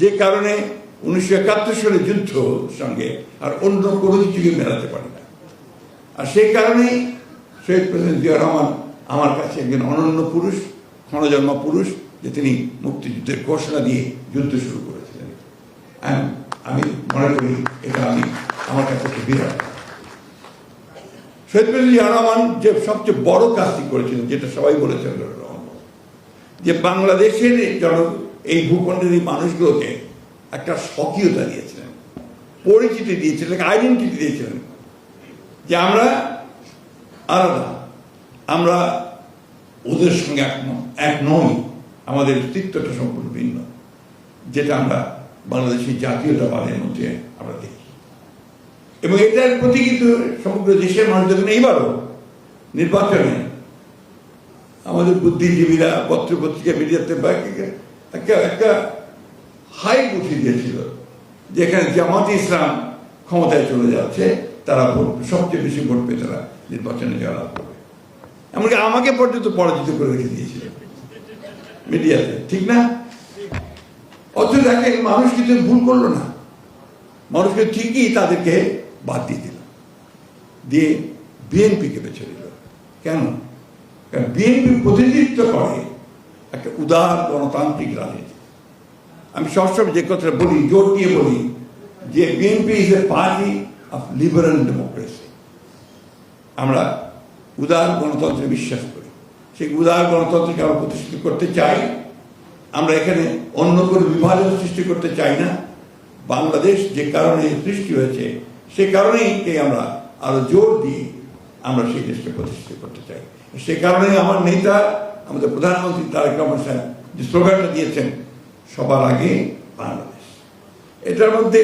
যে কারণে 1971 সালের যুদ্ধ সঙ্গে আর অন্য কোনো কিছুকে মেলাতে পারে না। আর সেই কারণেই শহীদ প্রেসিডেন্ট জিয়াউর রহমান আমার কাছে একজন অনন্য পুরুষ, ক্ষণজন্ম পুরুষ, যে তিনি মুক্তিযুদ্ধের ঘোষণা দিয়ে যুদ্ধ শুরু করেছিলেন। আমি মনে করি এটা আমার কাছে একটা বিরাট। শহীদ প্রেসিডেন্ট জিয়াউর রহমান যে সবচেয়ে বড় কাজটি করেছিলেন, যেটা সবাই বলেছেন, যে বাংলাদেশের এই ভূখণ্ডের এই মানুষগুলোকে একটা স্বকীয়তা দিয়েছিলেন, পরিচিতি দিয়েছিলেন, আইডেন্টিটি দিয়েছিলেন, যে আমরা আলাদা, আমরা ওদের সঙ্গে এক নই, আমাদের অস্তিত্বটা সম্পূর্ণ ভিন্ন, যেটা আমরা বাংলাদেশের জাতীয়তাবাদের মধ্যে আমরা দেখি। এবং এটার প্রতি কিন্তু সমগ্র দেশের মানুষ দেখেন। এইবারও নির্বাচনে আমাদের বুদ্ধিজীবীরা পত্র পত্রিকা মিডিয়াতে একটা হাইপ উঠিয়ে দিয়েছিল, যেখানে জামাতে ইসলাম ক্ষমতায় চলে যাচ্ছে, তারা সবচেয়ে বেশি ভোট পেয়ে তারা নির্বাচনে জয়লাভ করবে। এমনকি আমাকে পর্যন্ত পরাজিত করে রেখে দিয়েছিল মিডিয়াতে, ঠিক না? অথচ দেখেন মানুষ কিন্তু ভুল করলো না, মানুষকে ঠিকই তাদেরকে বাদ দিয়ে দিল, দিয়ে বিএনপিকে বেছে দিল। কেন? কারণ বিএনপি প্রতিনিধিত্ব করে একটা উদার গণতান্ত্রিক রাজনীতি। আমি সবসময় যে কথাটা বলি, জোর দিয়ে বলি, যে BNP is a party of liberal democracy. আমরা উদার গণতন্ত্রে বিশ্বাস করি, সেই উদার গণতন্ত্রকে আমরা প্রতিষ্ঠিত করতে চাই। আমরা এখানে অন্য কোনো বিভাজন সৃষ্টি করতে চাই না। বাংলাদেশ যে কারণে সৃষ্টি হয়েছে, সে কারণেই আমরা আরো জোর দিয়ে আমরা সেই দেশকে প্রতিষ্ঠিত করতে চাই। সে কারণেই আমার নেতা, আমাদের প্রধানমন্ত্রী তারেক রহমান সাহেব যে স্লোগানটা দিয়েছেন, সবার আগে বাংলাদেশ, এটার মধ্যে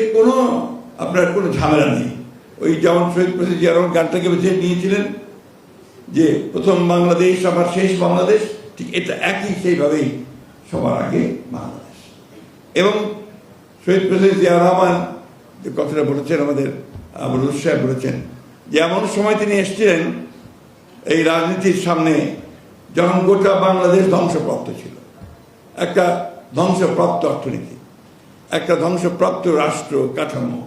আপনার কোনো ঝামেলা নেই। ওই যেমন শহীদ প্রেসিডেন্ট জিয়াউর রহমান গানটাকে বেছে নিয়েছিলেন, যে প্রথম বাংলাদেশ আমার শেষ বাংলাদেশ, ঠিক এটা একই সেইভাবেই সবার আগে বাংলাদেশ। এবং শহীদ প্রেসিডেন্ট জিয়াউর রহমান যে কথাটা বলেছেন, আমাদের আবুল সাহেব বলেছেন, যে এমন সময় তিনি এসেছিলেন এই রাজনীতির সামনে যখন গোটা বাংলাদেশ ধ্বংসপ্রাপ্ত ছিল, একটা ধ্বংসপ্রাপ্ত অর্থনীতি, একটা ধ্বংসপ্রাপ্ত রাষ্ট্র কাঠামো,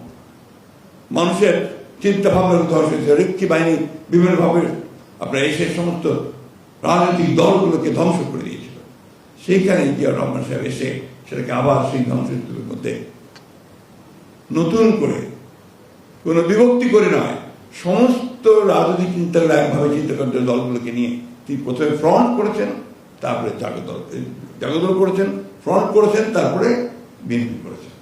মানুষের চিন্তা ভাবনা ধ্বংস হয়েছে, রক্ষী বাহিনী বিভিন্নভাবে আপনার এসে সমস্ত রাজনৈতিক দলগুলোকে ধ্বংস করে দিয়েছিল। সেইখানে জিয়াউর রহমান সাহেব এসে সেটাকে আবার সেই ধ্বংসের মধ্যে নতুন করে, কোনো বিভক্তি করে নয়, সমস্ত রাজনৈতিক চিন্তাগুলো একভাবে চিন্তা করতে দলগুলোকে নিয়ে তিনি প্রথমে ফ্রন্ট করেছেন, তারপরে জাগদল করেছেন, ফ্রন্ট করেছেন, তারপরে বিএনপি করেছেন।